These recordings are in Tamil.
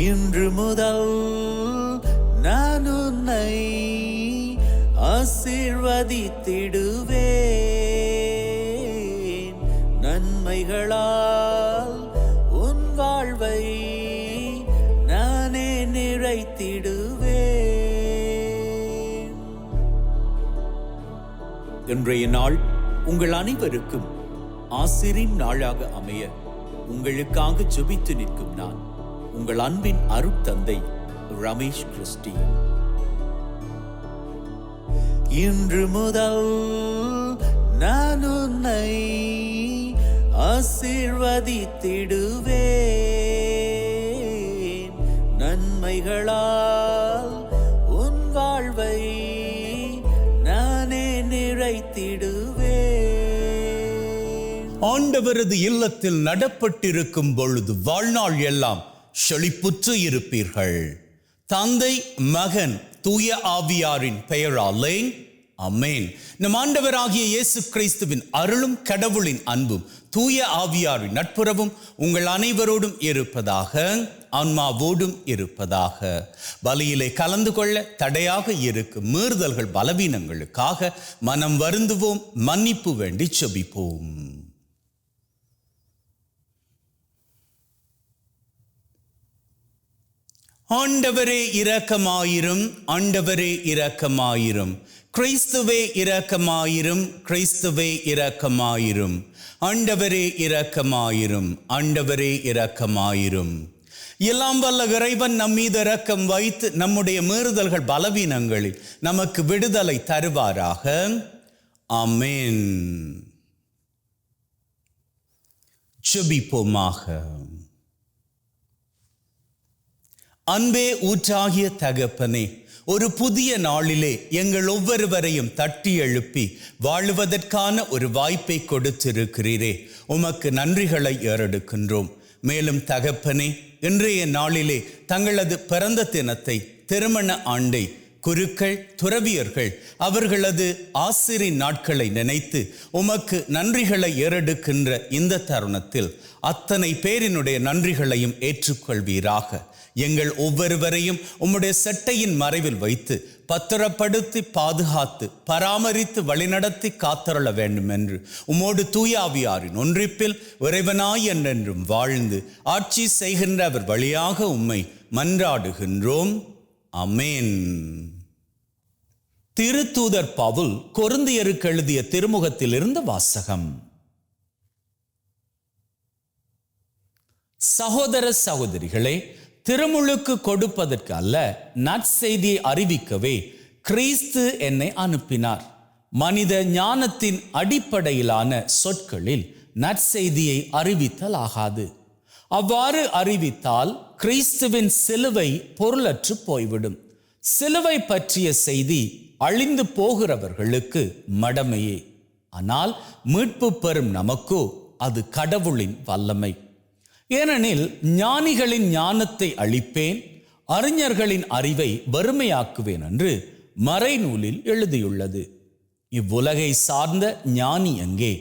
இன்று முதல் நான் உன்னை ஆசீர்வதித்திடுவேன். நன்மைகளால் உன் வாழ்வை நானே நிறைத்திடுவேன். இன்றைய நாள் உங்கள் அனைவருக்கும் ஆசிரின் நாளாக அமைய உங்களுக்காக ஜெபித்து நிற்கும் நான் உங்கள் அன்பின் அருட்தந்தை ரமேஷ் கிறிஸ்டி. இன்று முதல் நான் உன்னை ஆசீர்வதித்திடுவேன். நன்மைகளால் உன் வாழ்வை நானே நிறைத்திடுவேன். ஆண்டவரது இல்லத்தில் நடப்பட்டிருக்கும் பொழுது வாழ்நாள் எல்லாம் செழிப்புற்று இருப்பீர்கள். தந்தை, மகன், தூய ஆவியாரின் பெயராலே ஆமென். நம் ஆண்டவராகிய இயேசு கிறிஸ்துவின் அருளும் கடவுளின் அன்பும் தூய ஆவியாரின் நட்புறவும் உங்கள் அனைவரோடும் இருப்பதாக, ஆன்மாவோடும் இருப்பதாக. பலியிலே கலந்து கொள்ள தடையாக இருக்கும் மீறுதல்கள் பலவீனங்களுக்காக மனம் வருந்துவோம், மன்னிப்பு வேண்டி செபிப்போம். ஆண்டவரே இரக்கமாயிரும், ஆண்டவரே இரக்கமாயிரும். கிறிஸ்துவே இரக்கமாயிரும், கிறிஸ்துவே இரக்கமாயிரும். ஆண்டவரே இரக்கமாயிரும், ஆண்டவரே இரக்கமாயிரும். எல்லாம் வல்ல இறைவன் நம் மீது இரக்கம் வைத்து நம்முடைய மீறுதல்கள் பலவீனங்களில் நமக்கு விடுதலை தருவாராக. ஆமென். ஜெபிப்போமாக. அன்பே ஊற்றாகிய தகப்பனே, ஒரு புதிய நாளிலே எங்கள் ஒவ்வொருவரையும் தட்டி எழுப்பி வாழுவதற்கான ஒரு வாய்ப்பை கொடுத்திருக்கிறீரே, உமக்கு நன்றிகளை ஏறெடுக்கின்றோம். மேலும் தகப்பனே, இன்றைய நாளிலே தங்களது பிறந்த தினத்தை, திருமண ஆண்டை, குருக்கள், துறவியர்கள் அவர்களது ஆசிரின் நாட்களை நினைத்து உமக்கு நன்றிகளை ஏறெடுக்கின்ற இந்த தருணத்தில் அத்தனை பேரினுடைய நன்றிகளையும் ஏற்றுக்கொள்வீராக. எங்கள் ஒவ்வொருவரையும் உம்முடைய செட்டையின் மறைவில் வைத்து பத்திரப்படுத்தி பாதுகாத்து பராமரித்து வழிநடத்தி காத்தருள வேண்டும் என்று உம்மோடு தூயாவியாரின் ஒன்றிப்பில் இறைவனாய் என்றென்றும் வாழ்ந்து ஆட்சி செய்கின்ற அவர் வழியாக உம்மை மன்றாடுகின்றோம். ஆமென். திருத்தூதர் பவுல் கொரிந்தியருக்கு எழுதிய திருமுகத்திலிருந்து வாசகம். சகோதர சகோதரிகளே, திருமுழுக்கு கொடுப்பதற்கு அல்ல, நற்செய்தியை அறிவிக்கவே கிறிஸ்து என்னை அனுப்பினார். மனித ஞானத்தின் அடிப்படையிலான சொற்களில் நற்செய்தியை அறிவித்தல் ஆகாது. அவ்வாறு அறிவித்தால் கிறிஸ்துவின் சிலுவை பொருளற்று போய்விடும். சிலுவை பற்றிய செய்தி அழிந்து போகிறவர்களுக்கு மடமையே, ஆனால் மீட்பு பெறும் நமக்கோ அது கடவுளின் வல்லமை. ஏனெனில் ஞானிகளின் ஞானத்தை அழிப்பேன், அறிஞர்களின் அறிவை வறுமையாக்குவேன் என்று மறைநூலில் எழுதியுள்ளது. இவ்வுலகை சார்ந்த ஞானி எங்கே?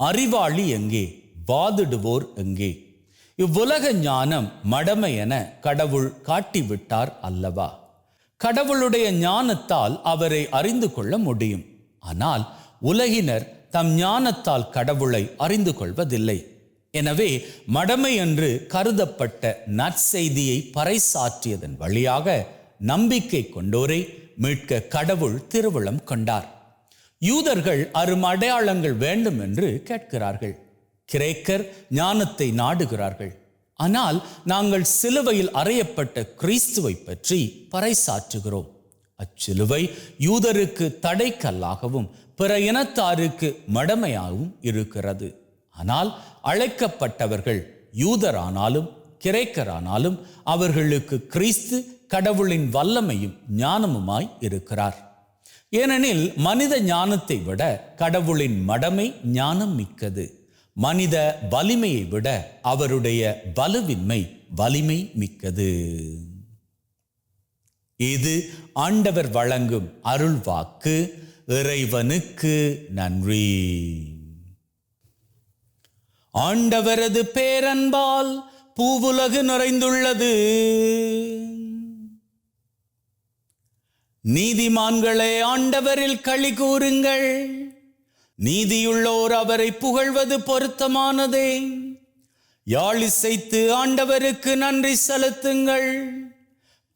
அறிவாளி எங்கே? வாதிடுவோர் எங்கே? இவ்வுலக ஞானம் மடமை என கடவுள் காட்டிவிட்டார் அல்லவா? கடவுளுடைய ஞானத்தால் அவரை அறிந்து கொள்ள முடியும். ஆனால் உலகினர் தம் ஞானத்தால் கடவுளை அறிந்து கொள்வதில்லை. எனவே மடமை என்று கருதப்பட்ட நற்செய்தியை பறைசாற்றியதன் வழியாக நம்பிக்கை கொண்டோரை மீட்க கடவுள் திருவுளம் கொண்டார். யூதர்கள் அரும் அடையாளங்கள் வேண்டும் என்று கேட்கிறார்கள். கிரேக்கர் ஞானத்தை நாடுகிறார்கள். ஆனால் நாங்கள் சிலுவையில் அறையப்பட்ட கிறிஸ்துவை பற்றி பறைசாற்றுகிறோம். அச்சிலுவை யூதருக்கு தடைக்கல்லாகவும் பிற இனத்தாருக்கு மடமையாகவும் இருக்கிறது. ஆனால் அழைக்கப்பட்டவர்கள் யூதரானாலும் கிரேக்கரானாலும் அவர்களுக்கு கிறிஸ்து கடவுளின் வல்லமையும் ஞானமுமாய் இருக்கிறார். ஏனெனில் மனித ஞானத்தை விட கடவுளின் மடமை ஞானம் மிக்கது. மனித வலிமையை விட அவருடைய வலுவின்மை வலிமை மிக்கது. இது ஆண்டவர் வழங்கும் அருள் வாக்கு. இறைவனுக்கு நன்றி. ஆண்டவரது பேரன்பால் பூவுலகு நிறைந்துள்ளது. நீதிமான்களே, ஆண்டவரில் களி கூறுங்கள். நீதியுள்ளோர் அவரை புகழ்வது பொருத்தமானதே. யாழிசைத்து ஆண்டவருக்கு நன்றி செலுத்துங்கள்.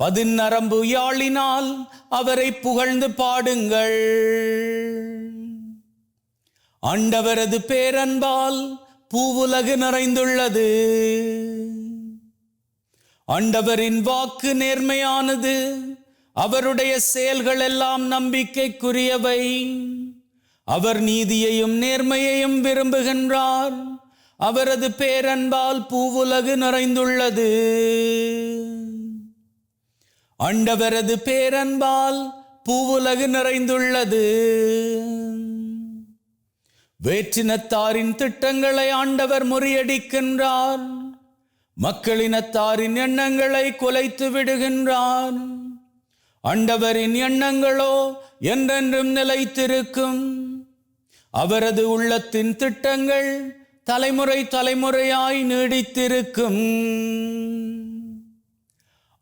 பதிநரம்பு யாழினால் அவரை புகழ்ந்து பாடுங்கள். ஆண்டவரது பேரன்பால் பூவுலகு நிறைந்துள்ளது. ஆண்டவரின் வாக்கு நேர்மையானது. அவருடைய செயல்கள் எல்லாம் நம்பிக்கைக்குரியவை. அவர் நீதியையும் நேர்மையையும் விரும்புகின்றார். அவரது பேரன்பால் பூவுலகு நிறைந்துள்ளது. ஆண்டவரது பேரன்பால் பூவுலகு நிறைந்துள்ளது. வேற்றினத்தாரின் திட்டங்களை ஆண்டவர் முறியடிக்கின்றார். மக்களினத்தாரின் எண்ணங்களை குலைத்து விடுகின்றார். ஆண்டவரின் எண்ணங்களோ என்றென்றும் நிலைத்திருக்கும். அவரது உள்ளத்தின் திட்டங்கள் தலைமுறை தலைமுறையாய் நீடித்திருக்கும்.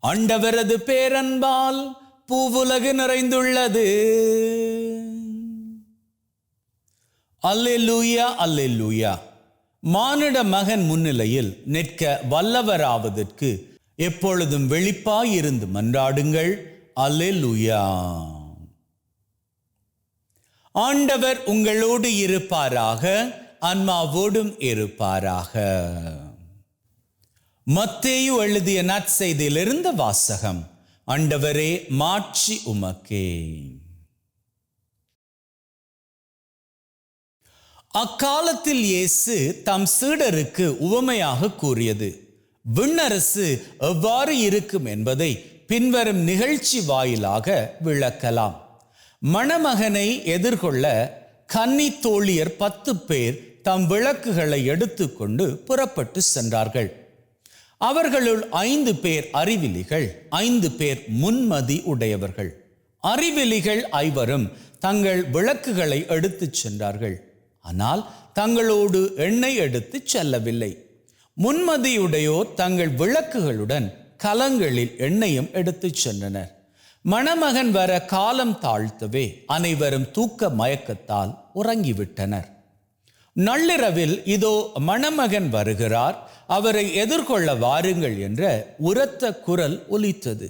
ஆண்டவரது பேரன்பால் பூவுலகு நிறைந்துள்ளது. அல்லேலூயா, அல்லேலூயா. மானிட மகன் முன்னிலையில் நிற்க வல்லவராவதற்கு எப்பொழுதும் வெளிப்பாயிருந்து மன்றாடுங்கள். அல்லேலூயா. ஆண்டவர் உங்களோடு இருப்பாராக, ஆன்மாவோடும் இருப்பாராக. மத்தேயு எழுதிய நற்செய்தியிலிருந்து வாசகம். ஆண்டவரே, மாட்சி உமக்கே. அக்காலத்தில் இயேசு தம் சீடருக்கு உவமையாக கூறியது. விண்ணரசு எவ்வாறு இருக்கும் என்பதை பின்வரும் நிகழ்ச்சி வாயிலாக விளக்கலாம். மணமகனை எதிர்கொள்ள கன்னி தோழியர் 10 பேர் தம் விளக்குகளை எடுத்துக்கொண்டு புறப்பட்டு சென்றார்கள். அவர்களுள் 5 பேர் அறிவிலிகள், 5 பேர் முன்மதி உடையவர்கள். அறிவிலிகள் 5 தங்கள் விளக்குகளை எடுத்துச் சென்றார்கள். ஆனால் தங்களோடு எண்ணெய் எடுத்துச் செல்லவில்லை. முன்மதியுடையோர் தங்கள் விளக்குகளுடன் கலங்களில் எண்ணெயும் எடுத்துச் சென்றனர். மணமகன் வர காலம் தாழ்த்தவே அனைவரும் தூக்க மயக்கத்தால் உறங்கிவிட்டனர். நள்ளிரவில் இதோ மணமகன் வருகிறார், அவரை எதிர்கொள்ள வாருங்கள் என்ற உரத்த குரல் ஒலித்தது.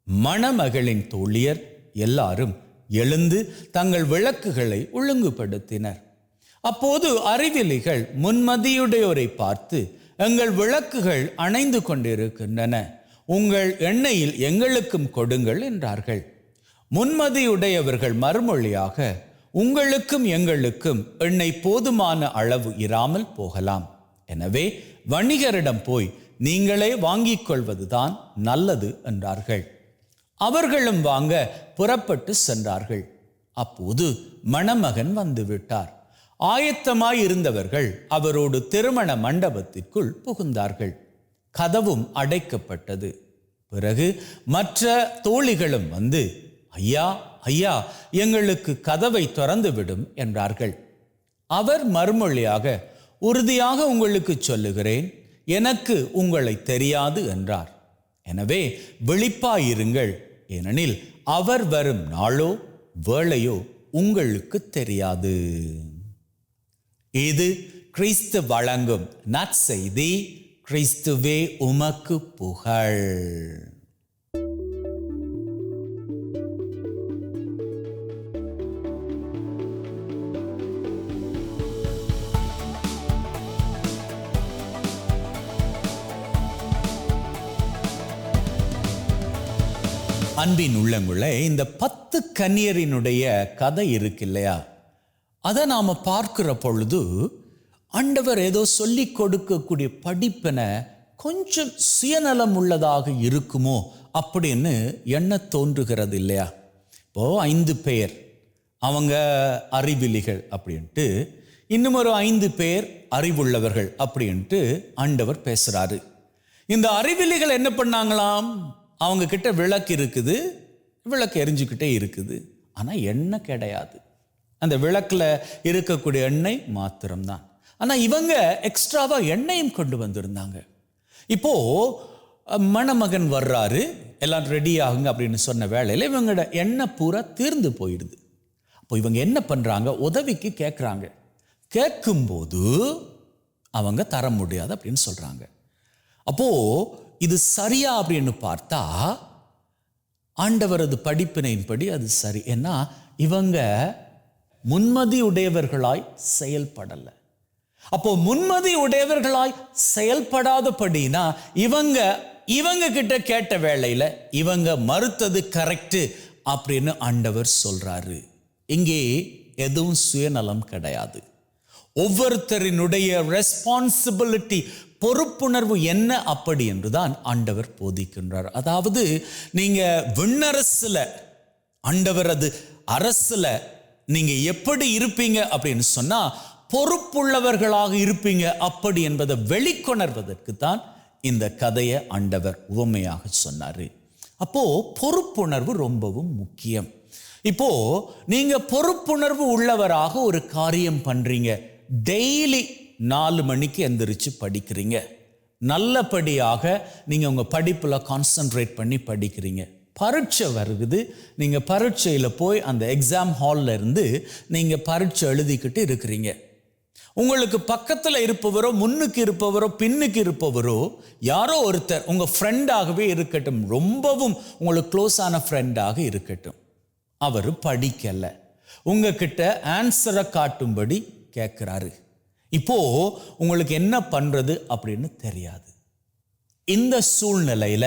மணமகளின் தோழியர் எல்லாரும் எழுந்து தங்கள் விளக்குகளை ஒழுங்குபடுத்தினர். அப்போது அறிவிலிகள் முன்மதியுடையோரை பார்த்து, எங்கள் விளக்குகள் அணைந்து கொண்டிருக்கின்றன, உங்கள் எண்ணெயில் எங்களுக்கும் கொடுங்கள் என்றார்கள். முன்மதியுடையவர்கள் மறுமொழியாக, உங்களுக்கும் எங்களுக்கும் எண்ணெய் போதுமான அளவு இராமல் போகலாம். எனவே வணிகரிடம் போய் நீங்களே வாங்கிக் கொள்வதுதான் நல்லது என்றார்கள். அவர்களும் வாங்க புறப்பட்டு சென்றார்கள். அப்போது மணமகன் வந்துவிட்டார். ஆயத்தமாயிருந்தவர்கள் அவரோடு திருமண மண்டபத்திற்குள் புகுந்தார்கள். கதவும் அடைக்கப்பட்டது. பிறகு மற்ற தோழிகளும் வந்து, ஐயா, ஐயா, எங்களுக்கு கதவை திறந்துவிடும் என்றார்கள். அவர் மறுமொழியாக, உறுதியாக உங்களுக்கு சொல்லுகிறேன், எனக்கு உங்களை தெரியாது என்றார். எனவே விழிப்பாயிருங்கள், ஏனெனில் அவர் வரும் நாளோ வேளையோ உங்களுக்கு தெரியாது. இது கிறிஸ்து வழங்கும் நற்செய்தி. கிறிஸ்துவே உமக்கு புகழ். அன்பின் உள்ளங்களே, இந்த 10 கன்னியரினுடைய கதை இருக்கு இல்லையா, அதை நாம பார்க்கிற பொழுது ஆண்டவர் ஏதோ சொல்லி கொடுக்கக்கூடிய படிப்பினை கொஞ்சம் சுயநலம் உள்ளதாக இருக்குமோ அப்படின்னு எண்ண தோன்றுகிறது இல்லையா. இப்போ 5 பேர் அவங்க அறிவிலிகள் அப்படின்ட்டு, இன்னும் ஒரு 5 பேர் அறிவுள்ளவர்கள் அப்படின்ட்டு ஆண்டவர் பேசுறாரு. இந்த அறிவிலிகள் என்ன பண்ணாங்களாம், அவங்க கிட்ட விளக்கு இருக்குது, விளக்கு எரிஞ்சுக்கிட்டே இருக்குது, ஆனா எண்ணெய் கிடையாது. அந்த விளக்குல இருக்கக்கூடிய எண்ணெய் மாத்திரம்தான். ஆனா இவங்க எக்ஸ்ட்ராவா எண்ணெயும் கொண்டு வந்திருந்தாங்க. இப்போ மணமகன் வர்றாரு, எல்லாம் ரெடி ஆகுங்க அப்படின்னு சொன்ன வேளையில் இவங்களோட எண்ணெய் பூரா தீர்ந்து போயிடுது. அப்போ இவங்க என்ன பண்ணுறாங்க, உதவிக்கு கேட்குறாங்க. கேட்கும்போது அவங்க தர முடியாது அப்படின்னு சொல்கிறாங்க. அப்போது இது சரியா அப்படின்னு பார்த்தா ஆண்டவரது படிப்பினையின்படி அது சரி. ஏன்னா இவங்க முன்மதி உடையவர்களாய் செயல்படலை. அப்போ முன்மதி உடையவர்களாய் செயல்படாதபடினா இவங்க கிட்ட கேட்ட வேளையில இவங்க மறுத்தது கரெக்ட் அப்படின்னு ஆண்டவர் சொல்றாரு. இங்கே எதுவும் சுயநலம் கிடையாது. ஒவ்வொருத்தரினுடைய ரெஸ்பான்சிபிலிட்டி, பொறுப்புணர்வு என்ன அப்படி என்றுதான் ஆண்டவர் போதிக்கின்றார். அதாவது நீங்க விண்ணரசுல, ஆண்டவரது அரசுல நீங்க எப்படி இருப்பீங்க அப்படின்னு சொன்னா பொறுப்புள்ளவர்களாக இருப்பீங்க அப்படி என்பதை வெளிக்கொணர்வதற்கு தான் இந்த கதையை ஆண்டவர் உவமையாக சொன்னாரு. அப்போ பொறுப்புணர்வு ரொம்பவும் முக்கியம். இப்போ நீங்க பொறுப்புணர்வு உள்ளவராக ஒரு காரியம் பண்றீங்க, டெய்லி 4 மணிக்கு எந்திரிச்சு படிக்கிறீங்க, நல்லபடியாக நீங்க உங்க படிப்புல கான்சென்ட்ரேட் பண்ணி படிக்கிறீங்க. பரீட்சை வருகுது, நீங்க பரீட்சையில போய் அந்த எக்ஸாம் ஹால்ல இருந்து நீங்க பரீட்சை எழுதிக்கிட்டு இருக்கிறீங்க. உங்களுக்கு பக்கத்துல இருப்பவரோ, முன்னுக்கு இருப்பவரோ, பின்னுக்கு இருப்பவரோ யாரோ ஒருத்தர் உங்க ஃப்ரெண்டாகவே இருக்கட்டும், ரொம்பவும் உங்களுக்கு க்ளோஸான ஃப்ரெண்டாக இருக்கட்டும், அவர் படிக்கல, உங்ககிட்ட ஆன்சரை காட்டும்படி கேட்கிறாரு. இப்போ உங்களுக்கு என்ன பண்றது அப்படின்னு தெரியாது. இந்த சூழ்நிலையில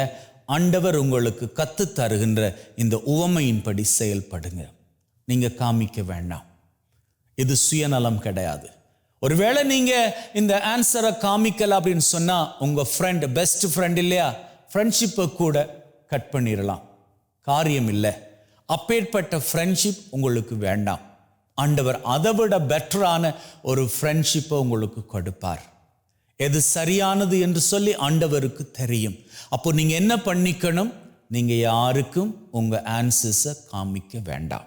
ஆண்டவர் உங்களுக்கு கத்து தருகின்ற இந்த உவமையின்படி செயல்படுங்க. நீங்க காமிக்க வேண்டாம், இது சுயநலம் கிடையாது. ஒருவேளை நீங்க இந்த ஆன்சரை காமிக்கல அப்படின்னு சொன்னா உங்க ஃப்ரெண்ட், பெஸ்ட் ஃப்ரெண்ட் இல்லையா, ஃப்ரெண்ட்ஷிப்பை கூட கட் பண்ணிடலாம், காரியம் இல்லை. அப்பேற்பட்ட ஃப்ரெண்ட்ஷிப் உங்களுக்கு வேண்டாம். ஆண்டவர் அதை விட பெட்டரான ஒரு ஃப்ரெண்ட்ஷிப்பை உங்களுக்கு கொடுப்பார். எது சரியானது என்று சொல்லி ஆண்டவருக்கு தெரியும். அப்போ நீங்க என்ன பண்ணிக்கணும், நீங்க யாருக்கும் உங்க ஆன்சர்ஸை காமிக்க வேண்டாம்.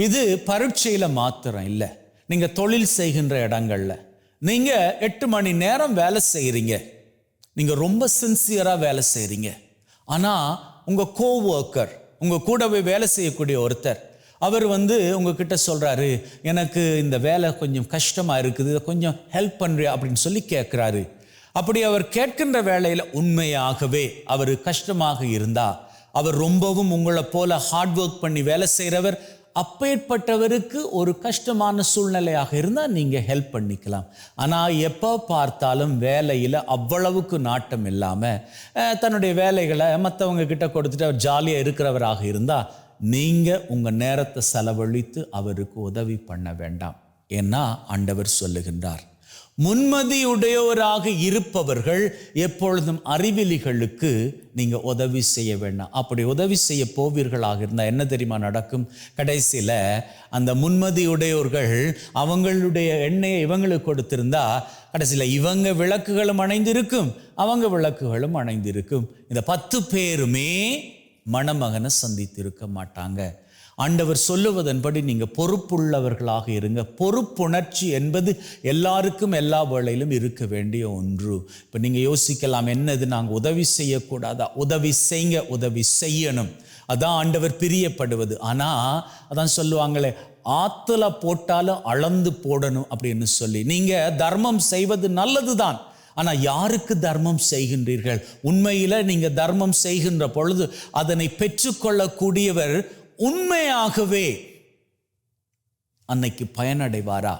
இது பரீட்சையில மாத்திரம் இல்லை, நீங்க தொழில் செய்கின்ற இடங்கள்ல நீங்க 8 மணி நேரம் வேலை செய்கிறீங்க, நீங்க ரொம்ப சின்சியரா வேலை செய்கிறீங்க. ஆனா உங்க கோவொர்க்கர், உங்க கூடவே வேலை செய்யக்கூடிய ஒருத்தர், அவர் உங்ககிட்ட சொல்றாரு, எனக்கு இந்த வேலை கொஞ்சம் கஷ்டமா இருக்குது, இதை கொஞ்சம் ஹெல்ப் பண்றியா அப்படின்னு சொல்லி கேட்கிறாரு. அப்படி அவர் கேட்கின்ற வேளையில உண்மையாகவே அவர் கஷ்டமாக இருந்தா, அவர் ரொம்பவும் உங்களை போல ஹார்ட் ஒர்க் பண்ணி வேலை செய்கிறவர், அப்பேற்பட்டவருக்கு ஒரு கஷ்டமான சூழ்நிலையாக இருந்தால் நீங்க ஹெல்ப் பண்ணிக்கலாம். ஆனால் எப்போ பார்த்தாலும் வேலையில் அவ்வளவுக்கு நாட்டம் இல்லாமல் தன்னுடைய வேலைகளை மற்றவங்க கிட்ட கொடுத்துட்டு அவர் ஜாலியாக இருக்கிறவராக இருந்தால் நீங்க உங்க நேரத்தை செலவழித்து அவருக்கு உதவி பண்ண வேண்டாம். ஏன்னா ஆண்டவர் சொல்லுகின்றார், முன்மதியுடையோராக இருப்பவர்கள் எப்பொழுதும் அறிவிலிகளுக்கு நீங்க உதவி செய்ய வேண்டாம். அப்படி உதவி செய்ய போவீர்களாக இருந்தால் என்ன தெரியுமா நடக்கும், கடைசியில அந்த முன்மதியுடையோர்கள் அவங்களுடைய எண்ணெயை இவங்களுக்கு கொடுத்திருந்தா கடைசியில இவங்க விளக்குகளும் அணைந்திருக்கும், அவங்க விளக்குகளும் அணைந்திருக்கும். இந்த 10 பேருமே மணமகனை சந்தித்திருக்க மாட்டாங்க. ஆண்டவர் சொல்லுவதன்படி நீங்க பொறுப்புள்ளவர்களாக இருங்க. பொறுப்புணர்ச்சி என்பது எல்லாருக்கும் எல்லா வேளையிலும் இருக்க வேண்டிய ஒன்று. இப்போ நீங்க யோசிக்கலாம், என்னது நாங்கள் உதவி செய்யக்கூடாதா? உதவி செய்யுங்க, உதவி செய்யணும், அதான் ஆண்டவர் பிரியப்படுவது. ஆனா அதான் சொல்லுவாங்களே, ஆத்துல போட்டாலும் அளந்து போடணும் அப்படின்னு சொல்லி. நீங்க தர்மம் செய்வது நல்லதுதான், ஆனா யாருக்கு தர்மம் செய்கின்றீர்கள்? உண்மையில நீங்க தர்மம் செய்கின்ற பொழுது அதனை பெற்றுக்கொள்ளக்கூடியவர் உண்மையாகவே அன்னைக்கு பயனடைவாரா?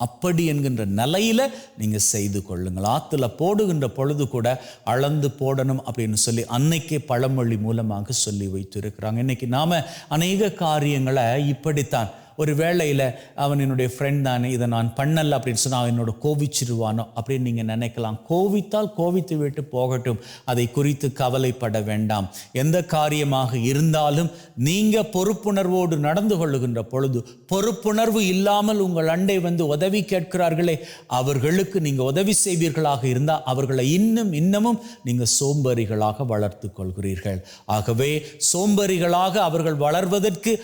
அப்படி என்கின்ற நிலையில நீங்க செய்து கொள்ளுங்கள். ஆத்துல போடுகின்ற பொழுது கூட அளந்து போடணும் அப்படின்னு சொல்லி அன்னைக்கே பழமொழி மூலமாக சொல்லி வைத்திருக்கிறாங்க. இன்னைக்கு நாம அநேக காரியங்களை இப்படித்தான், ஒரு வேளையில் அவன் என்னுடைய ஃப்ரெண்ட் தானே, இதை நான் பண்ணல அப்படின்னு சொன்னால் அவன் என்னோட கோவிச்சிருவானோ அப்படின்னு நீங்கள் நினைக்கலாம். கோவித்தால் கோவித்து விட்டு போகட்டும், அதை குறித்து கவலைப்பட வேண்டாம். எந்த காரியமாக இருந்தாலும் நீங்கள் பொறுப்புணர்வோடு நடந்து கொள்ளுகின்ற பொழுது, பொறுப்புணர்வு இல்லாமல் உங்கள் அண்டை உதவி கேட்கிறார்களே, அவர்களுக்கு நீங்கள் உதவி செய்வீர்களாக இருந்தால் அவர்களை இன்னமும் நீங்கள் சோம்பேறிகளாக வளர்த்து கொள்கிறீர்கள். ஆகவே சோம்பேறிகளாக அவர்கள் வளர்வதற்கு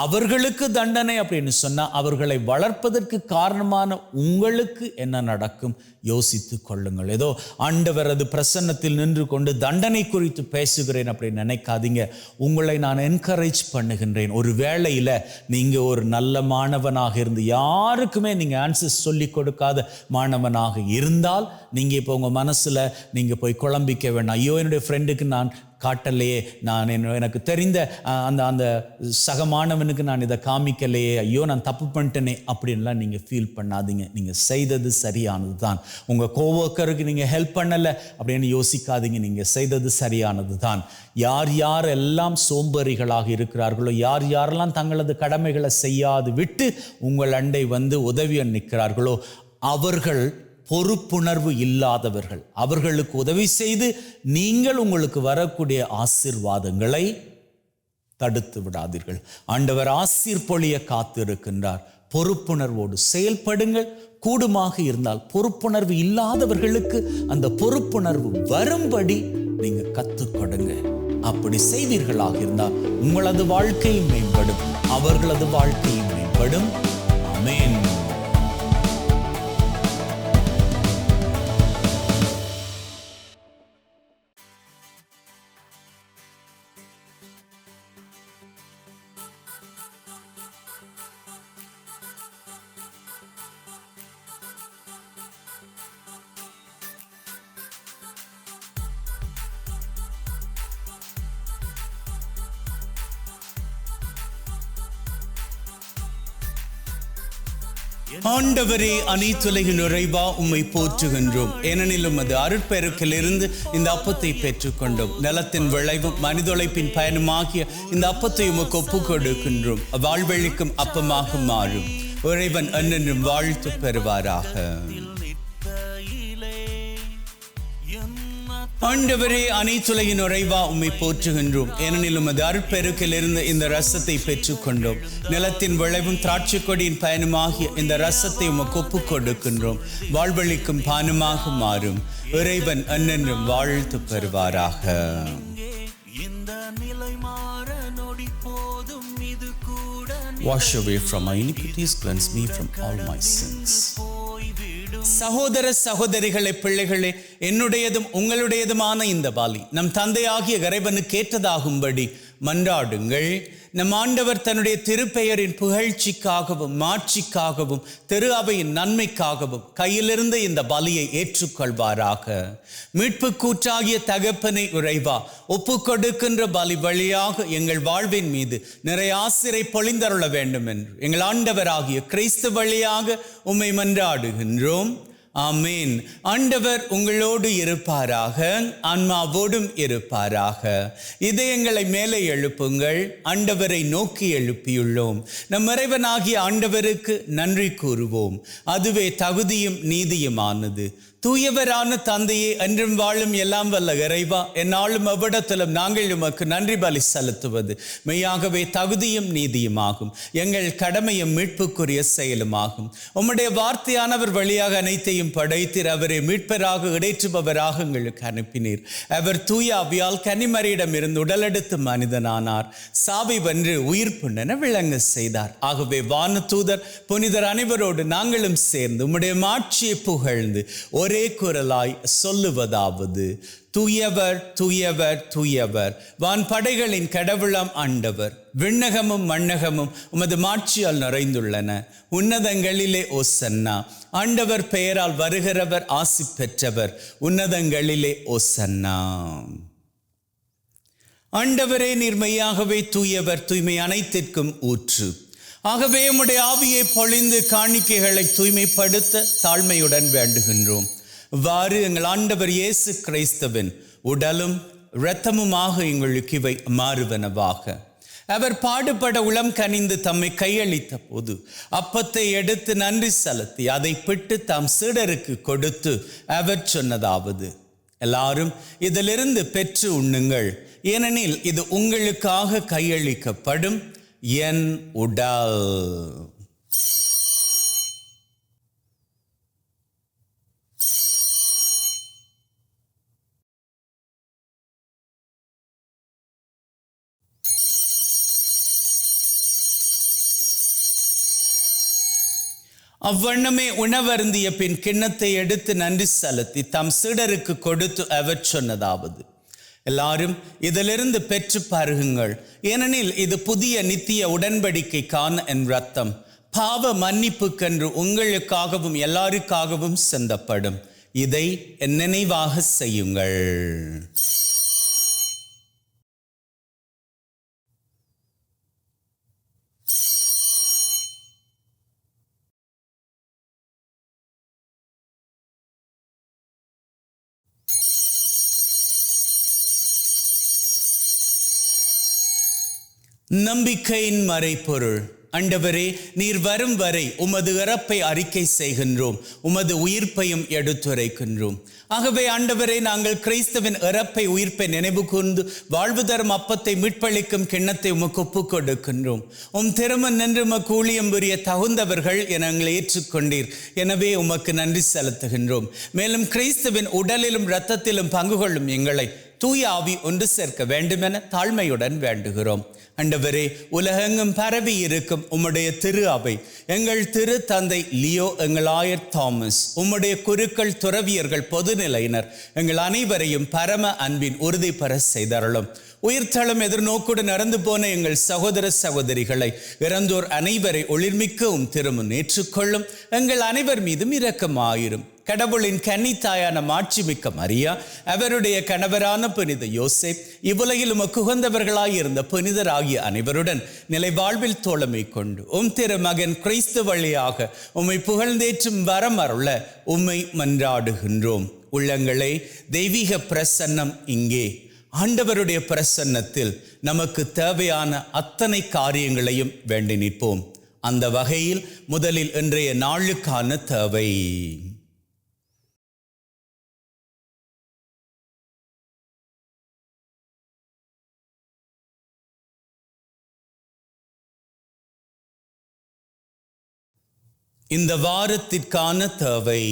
அவர்களுக்கு தண்டனை அப்படின்னு சொன்னா அவர்களை வளர்ப்பதற்கு காரணமான உங்களுக்கு என்ன நடக்கும் யோசித்து கொள்ளுங்கள். ஏதோ ஆண்டவரது பிரசன்னத்தில் நின்று கொண்டு தண்டனை குறித்து பேசுகிறேன் அப்படின்னு நினைக்காதீங்க. உங்களை நான் என்கரேஜ் பண்ணுகின்றேன். ஒரு வேளையில் நீங்க ஒரு நல்ல மாணவனாக இருந்து யாருக்குமே நீங்க ஆன்சர்ஸ் சொல்லி கொடுக்காத மாணவனாக இருந்தால் நீங்க இப்போ உங்க மனசுல நீங்க போய் குழம்பிக்க வேண்டாம். ஐயோ, என்னுடைய ஃப்ரெண்டுக்கு நான் காட்டலையே, நான் எனக்கு தெரிந்த அந்த சக மாணவனுக்கு நான் இதை காமிக்கலையே, ஐயோ நான் தப்பு பண்ணிட்டேனே அப்படின்லாம் நீங்கள் ஃபீல் பண்ணாதீங்க. நீங்கள் செய்தது சரியானது தான். உங்கள் கோவர்க்கருக்கு நீங்கள் ஹெல்ப் பண்ணலை அப்படின்னு யோசிக்காதீங்க. நீங்கள் செய்தது சரியானது தான். யார் யாரெல்லாம் சோம்பேறிகளாக இருக்கிறார்களோ, யார் யாரெல்லாம் தங்களது கடமைகளை செய்யாது விட்டு உங்கள் அண்டை வந்து உதவி நிற்கிறார்களோ அவர்கள் பொறுப்புணர்வு இல்லாதவர்கள். அவர்களுக்கு உதவி செய்து நீங்கள் உங்களுக்கு வரக்கூடிய ஆசீர்வாதங்களை தடுத்து விடாதீர்கள். ஆண்டவர் ஆசீர் பொழிய காத்திருக்கின்றார். பொறுப்புணர்வோடு செயல்படுங்கள். கூடுமாக இருந்தால் பொறுப்புணர்வு இல்லாதவர்களுக்கு அந்த பொறுப்புணர்வு வரும்படி நீங்க கற்றுக்கொடுங்க. அப்படி செய்வீர்களாக இருந்தால் உங்களது வாழ்க்கையும் மேம்படும், அவர்களது வாழ்க்கையும் மேம்படும். ஆமென். ஆண்டவரே, அனைத்துலகின் நிறைவா உம்மை போற்றுகின்றோம். ஏனெனில் உமது அருட்பெருக்கிலிருந்து இந்த அப்பத்தை பெற்றுக்கொண்டோம். நிலத்தின் விளைவும் மனிதொழைப்பின் பயனுமாகிய இந்த அப்பத்தை உமக்கு ஒப்புக் கொடுக்கின்றோம். வாழ்வழிக்கும் அப்பமாக மாறும். இறைவன் என்றென்றும் வாழ்த்து பெறுவாராக. ஆண்டவரே, அனைத்துலகின் நிறைவா உம்மை போற்றுகின்றோம். ஏனெனில் உமது அருட்பெருக்கிலிருந்து இந்த ரசத்தை பெற்றுக்கொண்டோம். நிலத்தின் விளைவும் திராட்சை கொடியின் பயனுமாகிய இந்த ரசத்தை உமக்கு ஒப்புக் கொடுக்கின்றோம். வாழ்வழிக்கும் பானமாக மாறும். இறைவன் என்றென்றும் வாழ்த்து பெறுவாராக. Wash away from my iniquities, cleanse me from all my sins. சகோதர சகோதரிகளே, பிள்ளைகளே, என்னுடையதும் உங்களுடையதுமான இந்த பலி நம் தந்தையாகிய இறைவனுக்கு ஏற்றதாகும்படி மன்றாடுங்கள். நம் ஆண்டவர் தன்னுடைய திருப்பெயரின் புகழ்ச்சிக்காகவும் மாட்சிக்காகவும் திரு அவையின் நன்மைக்காகவும் கையிலிருந்து இந்த பலியை ஏற்றுக்கொள்வாராக. மீட்பு கூற்றாகிய தகப்பனை இறைவா, ஒப்பு கொடுக்கின்ற பலி வழியாக எங்கள் வாழ்வின் மீது நிறைய ஆசிரை பொழிந்தருள வேண்டும் என்று எங்கள் ஆண்டவராகிய கிறிஸ்து வழியாக உம்மை மன்றாடுகின்றோம். ஆமேன். ஆண்டவர் உங்களோடு இருப்பாராக, ஆன்மாவோடும் இருப்பாராக. இதயங்களை மேலே எழுப்புங்கள். ஆண்டவரை நோக்கி எழுப்பியுள்ளோம். நம் இறைவனாகிய ஆண்டவருக்கு நன்றி கூறுவோம். அதுவே தகுதியும் நீதியுமானது. தூயவரான தந்தையே, என்றும் வாழும் எல்லாம் வல்ல இறைவா, என்னாலும் அவ்விடத்திலும் நாங்கள் உமக்கு நன்றி பலி செலுத்துவது மெய்யாகவே தகுதியும் நீதியுமாகும். எங்கள் கடமையும் மீட்புக்குரிய செயலுமாகும். உம்முடைய வார்த்தையானவர் வழியாக அனைத்தையும் படைத்தீர். அவரை மீட்பராக இடைற்றுபவராக எங்களுக்கு அனுப்பினீர். அவர் தூய ஆவியால் கன்னிமரியிடம் இருந்து உடலெடுத்து மனிதனானார். சாவை வென்று உயிர்ப்புண்ணென விளங்க செய்தார். ஆகவே வானதூதர் புனிதர் அனைவரோடு நாங்களும் சேர்ந்து உம்முடைய மாட்சியை புகழ்ந்து ஒரே குரலாய் சொல்லுவதாவது: தூயவர் தூயவர் தூயவர், வான் படைகளின் கடவுளாம் ஆண்டவர். விண்ணகமும் மண்ணகமும் உமது மாட்சியால் நிறைந்துள்ளன. உன்னதங்களிலே ஓசன்னா. ஆண்டவர் பெயரால் வருகிறவர் ஆசி பெற்றவர். உன்னதங்களிலே ஓசன்னா. ஆண்டவரே, நீர் மெய்யாகவே தூயவர், தூய்மை அனைத்திற்கும் ஊற்று. ஆகவே உம்முடைய ஆவியை பொழிந்து காணிக்கைகளை தூய்மைப்படுத்த தாழ்மையுடன் வேண்டுகின்றோம். இவ்வாறு எங்கள் ஆண்டவர் இயேசு கிறிஸ்துவின் உடலும் இரத்தமுமாக எங்களுக்கு இவை மாறுவனவாக. அவர் பாடுபட உளம் கனிந்து தம்மை கையளித்த போது அப்பத்தை எடுத்து நன்றி செலுத்தி அதை பிட்டு தாம் சீடருக்கு கொடுத்து அவர் சொன்னதாவது: எல்லாரும் இதிலிருந்து பெற்று உண்ணுங்கள், ஏனெனில் இது உங்களுக்காக கையளிக்கப்படும் என் உடல். அவ்வண்ணமே உணவருந்திய பின் கிண்ணத்தை எடுத்து நன்றி செலுத்தி தம் சீடருக்கு கொடுத்து அவர் சொன்னதாவது, எல்லாரும் இதிலிருந்து பெற்று பருகுங்கள், ஏனெனில் இது புதிய நித்திய உடன்படிக்கைக்கான என் இரத்தம், பாவ மன்னிப்புக்கென்று உங்களுக்காகவும் எல்லாருக்காகவும் சிந்தப்படும். இதை என் நினைவாக செய்யுங்கள். நம்பிக்கையின் மறைபொருள். ஆண்டவரே, நீர் வரும் வரை உமது இறப்பை அறிக்கை செய்கின்றோம், உமது உயிர்ப்பையும் எடுத்துரைக்கின்றோம். ஆகவே ஆண்டவரே, நாங்கள் கிறிஸ்துவின் இறப்பை உயிர்ப்பை நினைவு கூர்ந்து வாழ்வு தரும் அப்பத்தை மீட்பளிக்கும் கிண்ணத்தை உமக்கு ஒப்புக் கொடுக்கின்றோம். திருமண் நின்று உமக்கு ஊழியம் புரிய தகுந்தவர்கள் என எங்களை ஏற்றுக்கொண்டீர். எனவே உமக்கு நன்றி செலுத்துகின்றோம். மேலும் கிறிஸ்துவின் உடலிலும் இரத்தத்திலும் பங்கு கொள்ளும் எங்களை தூய ஆவி ஒன்று சேர்க்க வேண்டுமென தாழ்மையுடன் வேண்டுகிறோம். ஆண்டவரே, உலகெங்கும் பரவி இருக்கும் உம்முடைய திரு அவை, எங்கள் திரு தந்தை லியோ, எங்கள் ஆயர் தாமஸ், உம்முடைய குருக்கள், துறவியர்கள், பொதுநிலையினர், எங்கள் அனைவரையும் பரம அன்பின் உறுதி பெற செய்தருளும். உயிர்த்தளம் எதிர்நோக்குடன் நடந்து போன எங்கள் சகோதர சகோதரிகளை, இறந்தோர் அனைவரை ஒளிர்மிக்கவும் திருமுன் ஏற்றுக்கொள்ளும். எங்கள் அனைவர் மீதும் இரக்கமாயிரும். கடவுளின் கன்னித்தாயான மாட்சிமிக்க மரியா, அவருடைய கணவரான புனித யோசேப், இவ்வுலகில் உமக்கு உகந்தவர்களாயிருந்த புனிதராகிய அனைவருடன் நிலை வாழ்வில் தோழமை கொண்டு திருமகன் கிறிஸ்து வழியாக உம்மை புகழ்ந்தேற்றும் வரம் அருள உம்மை மன்றாடுகின்றோம். உள்ளங்களே, தெய்வீக பிரசன்னம் இங்கே. ஆண்டவருடைய பிரசன்னத்தில் நமக்கு தேவையான அத்தனை காரியங்களையும் வேண்டி நிற்போம். அந்த வகையில் முதலில் இன்றைய நாளுக்கான தேவை. இந்த வாரத்திற்கான தேவை.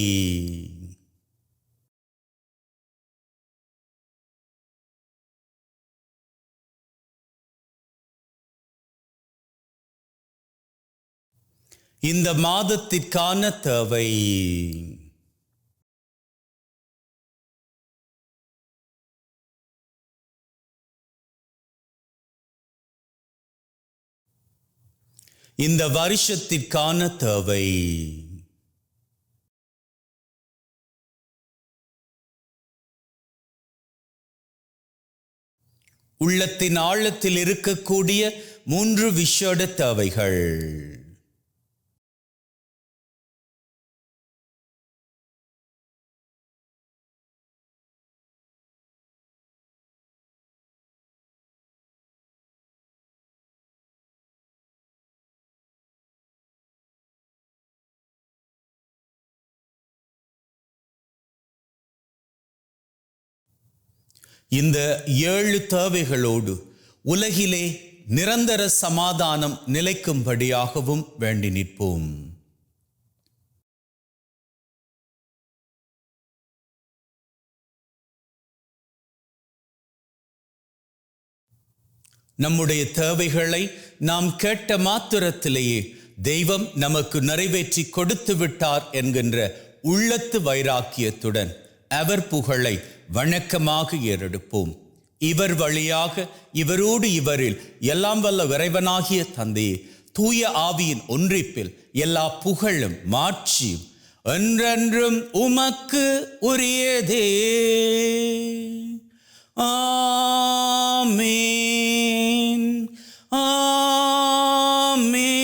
இந்த மாதத்திற்கான தேவை. இந்த வருஷத்திற்கான தேவை. உள்ளத்தின் ஆழத்தில் இருக்கக்கூடிய 3 விசேட தேவைகள். இந்த 7 தேவைகளோடு உலகிலே நிரந்தர சமாதானம் நிலைக்கும்படியாகவும் வேண்டி நிற்போம். நம்முடைய தேவைகளை நாம் கேட்ட மாத்திரத்திலேயே தெய்வம் நமக்கு நிறைவேற்றி கொடுத்து விட்டார் என்கின்ற உள்ளத்து வைராக்கியத்துடன் அவர் புகழை வணக்கமாக ஏறெடுப்போம். இவர் வழியாக, இவரோடு, இவரில் எல்லாம் வல்ல இறைவனாகிய தந்தையே, தூய ஆவியின் ஒன்றிப்பில் எல்லா புகழும் மாட்சியும் என்றென்றும் உமக்கு உரியதே. ஆமீன், ஆமீன்,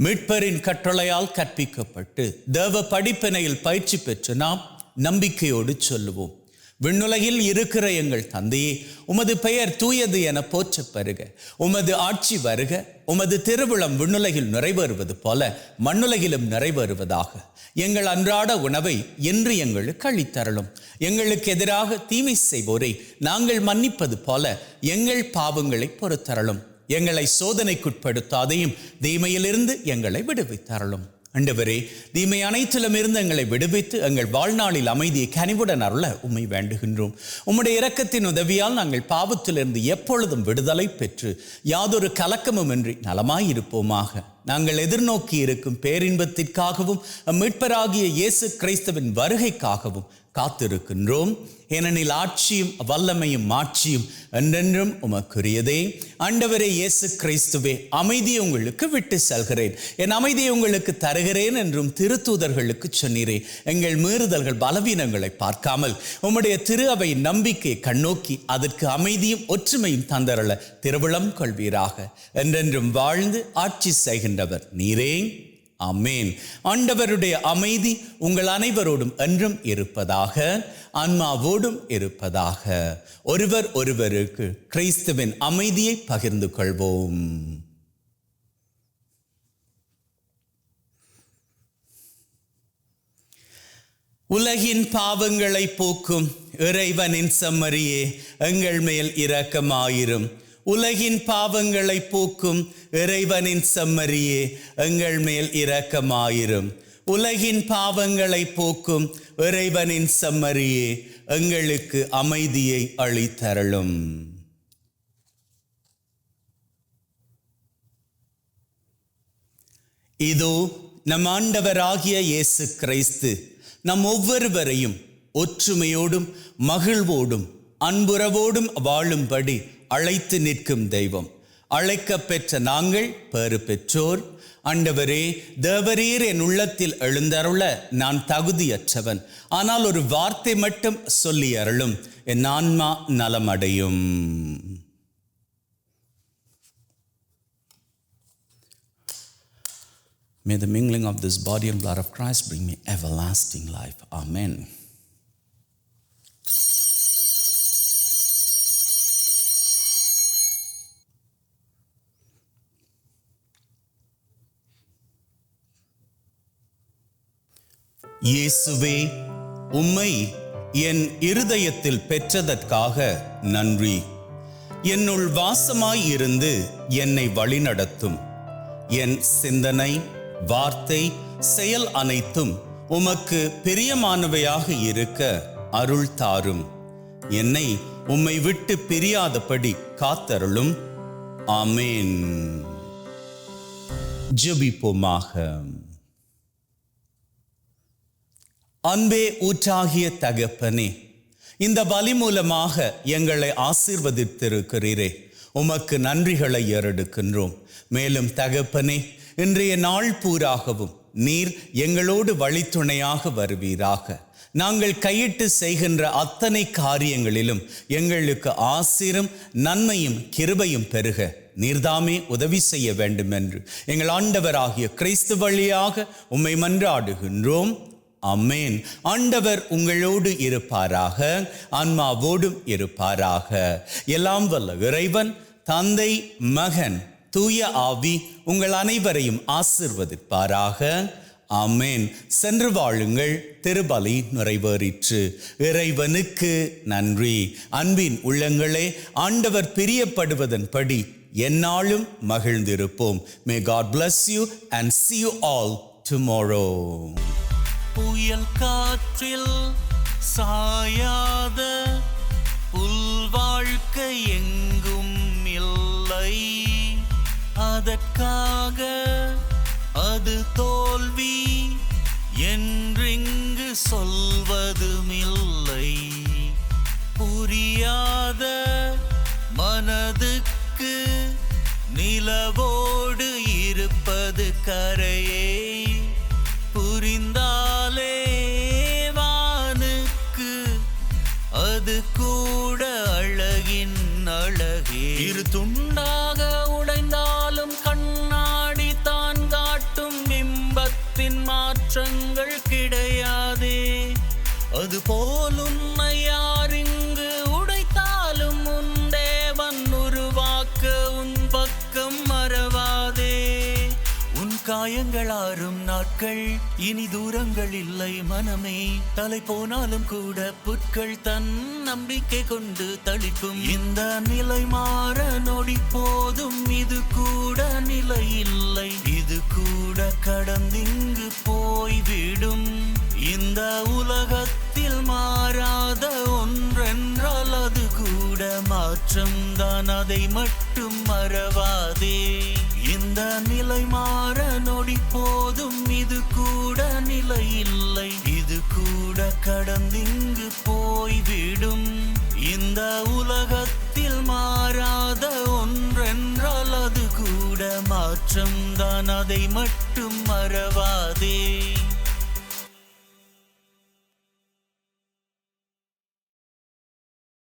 மீட்பரின் கட்டளையால் கற்பிக்கப்பட்டு தேவ படிப்பினையில் பயிற்சி பெற்று நாம் நம்பிக்கையோடு சொல்லுவோம். விண்ணுலகில் இருக்கிற எங்கள் தந்தையே, உமது பெயர் தூயது என போற்றப் பெறுக. உமது ஆட்சி வருக. உமது திருவுளம் விண்ணுலகில் நிறைவேறுவது போல மண்ணுலகிலும் நிறைவேறுவதாக. எங்கள் அன்றாட உணவை இன்று எங்களுக்கு அளித்தருளும். எங்களுக்கு எதிராக தீமை செய்வோரை நாங்கள் மன்னிப்பது போல எங்கள் பாவங்களை பொறுத்தருளும். எங்களை சோதனைக்குட்படுத்தாதையும் தீமையிலிருந்து எங்களை விடுவித்தருளும். ஆண்டவரே, தீமை அனைத்திலும் இருந்து எங்களை விடுவித்து எங்கள் வாழ்நாளில் அமைதியை கனிவுடன் அருள உம்மை வேண்டுகின்றோம். உம்முடைய இரக்கத்தின் உதவியால் நாங்கள் பாவத்திலிருந்து எப்பொழுதும் விடுதலை பெற்று யாதொரு கலக்கமும் இன்றி நலமாயிருப்போமாக. நாங்கள் எதிர்நோக்கி இருக்கும் பேரின்பத்திற்காகவும் மீட்பராகிய இயேசு கிறிஸ்துவின் வருகைக்காகவும் காத்திருக்கின்றோம். ஏனெனில் ஆட்சியும் வல்லமையும் மாட்சியும் என்றென்றும் உமக்குரியதே. ஆண்டவரே இயேசு கிறிஸ்துவே, அமைதியை உங்களுக்கு விட்டு செல்கிறேன், என் அமைதியை உங்களுக்கு தருகிறேன் என்றும் திருத்தூதர்களுக்கு சொன்னீரே. எங்கள் மீறுதல்கள் பலவீனங்களை பார்க்காமல் உம்முடைய திரு அவை நம்பிக்கை கண்ணோக்கி அதற்கு அமைதியும் ஒற்றுமையும் தந்தரள திருவிழம் கொள்வீராக. என்றென்றும் வாழ்ந்து ஆட்சி செய்கின்றவர் நீரே. ஆமென். ஆண்டவருடைய அமைதி உங்கள் அனைவரோடும் என்றும் இருப்பதாக, ஆன்மாவோடும் இருப்பதாக. ஒருவர் ஒருவருக்கு கிறிஸ்துவின் அமைதியை பகிர்ந்து கொள்வோம். உலகின் பாவங்களை போக்கும் இறைவனின் செம்மறியே, எங்கள் மேல் இரக்கமாயிரும். உலகின் பாவங்களை போக்கும் இறைவனின் செம்மறியே, எங்கள் மேல் இரக்கமாயிரும். உலகின் பாவங்களை போக்கும் இறைவனின் செம்மறியே, எங்களுக்கு அமைதியை அளித்தருளும். இதோ நம் ஆண்டவராகிய இயேசு கிறிஸ்து நம் ஒவ்வொருவரையும் ஒற்றுமையோடும் மகிழ்வோடும் அன்புறவோடும் வாழும்படி அழைத்து நிற்கும் தெய்வம். அழைக்க பெற்ற நாங்கள் பேறு பெற்றோர். ஆண்டவரே, தேவரீர் என் உள்ளத்தில் எழுந்தருள நான் தகுதியற்றவன், ஆனால் ஒரு வார்த்தை மட்டும் சொல்லி அருளும், என் ஆன்மா நலமடையும். May the mingling of this body and blood of Christ bring me everlasting life. Amen. இயேசுவே, உம்மை என் இருதயத்தில் பெற்றதற்காக நன்றி. என்னுள் வாசமாய் இருந்து என்னை வழிநடத்தும். என் சிந்தனை, வார்த்தை, செயல் அனைத்தும் உமக்கு பிரியமானவையாக இருக்க அருள் தாரும். என்னை உம்மை விட்டு பிரியாதபடி காத்தருளும். ஆமென். ஜெபிப்போமாக. அன்பே ஊற்றாகிய தகப்பனே, இந்த பலி மூலமாக எங்களை ஆசீர்வதித்திருக்கிறீரே, உமக்கு நன்றிகளை ஏறெடுக்கின்றோம். மேலும் தகப்பனே, இன்றைய நாள் பூராகவும் நீர் எங்களோடு வழித்துணையாக வருவீராக. நாங்கள் கையிட்டு செய்கின்ற அத்தனை காரியங்களிலும் எங்களுக்கு ஆசீரும் நன்மையும் கிருபையும் பெருக நீர்தாமே உதவி செய்ய வேண்டும் என்று எங்கள் ஆண்டவராகிய கிறிஸ்து வழியாக உம்மை மன்றாடுகின்றோம். ஆமென். ஆண்டவர் உங்களோடு இருப்பாராக, ஆன்மாவோடும் இருப்பாராக. எல்லாம் வல்ல இறைவன் தந்தை, மகன், தூய ஆவி உங்கள் அனைவரையும் ஆசீர்வதிப்பாராக. ஆமென். சென்று வாழுங்கள். திருபலி நிறைவேறிற்று. இறைவனுக்கு நன்றி. அன்பின் உள்ளங்களே, ஆண்டவர் பிரியப்படுவதன்படி எந்நாளும் மகிழ்ந்திருப்போம். May God bless you and see you all tomorrow. புயல் காற்றில் சாயாத புல் வாழ்க்கை எங்கும் இல்லை, அதற்காக அது தோல்வி என்றிங்கு சொல்வதுமில்லை. புரியாத மனதுக்கு நிலவோடு இருப்பது கரையே, புரிந்தாலே வானுக்கு அது கூட அழகின் அழகே. இரு துண்டாக உடைந்தாலும் கண்ணாடி தான் காட்டும் பிம்பத்தின் மாற்றங்கள் கிடையாதே. அது போல் உன்னை யார் இங்கு உடைத்தாலும் உன் தேவன் உருவாக்க உன் பக்கம் மறவாதே. உன் காயங்களாரும் நாட்கள் இனி தூரங்கள் இல்லை மனமே. தலை போனாலும் கூட புட்கள் தன் நம்பிக்கை கொண்டு தளிக்கும். இந்த நிலை மாற நொடி போதும், இது கூட நிலை இல்லை, இது கூட கடந்திங்கு போய்விடும். இந்த உலகத்தில் மாறாத ஒன்றென்றால் அது கூட மாற்றம்தான், அதை மட்டும் மறவாதே. இந்த நிலை மாற நொடி போதும், இது கூட நிலை இல்லை, இது கூட கடந்திங்கு போய்விடும். இந்த உலகத்தில் மாறாத ஒன்றென்றால் அது கூட மாற்றம்தான், அதை மட்டும் மறவா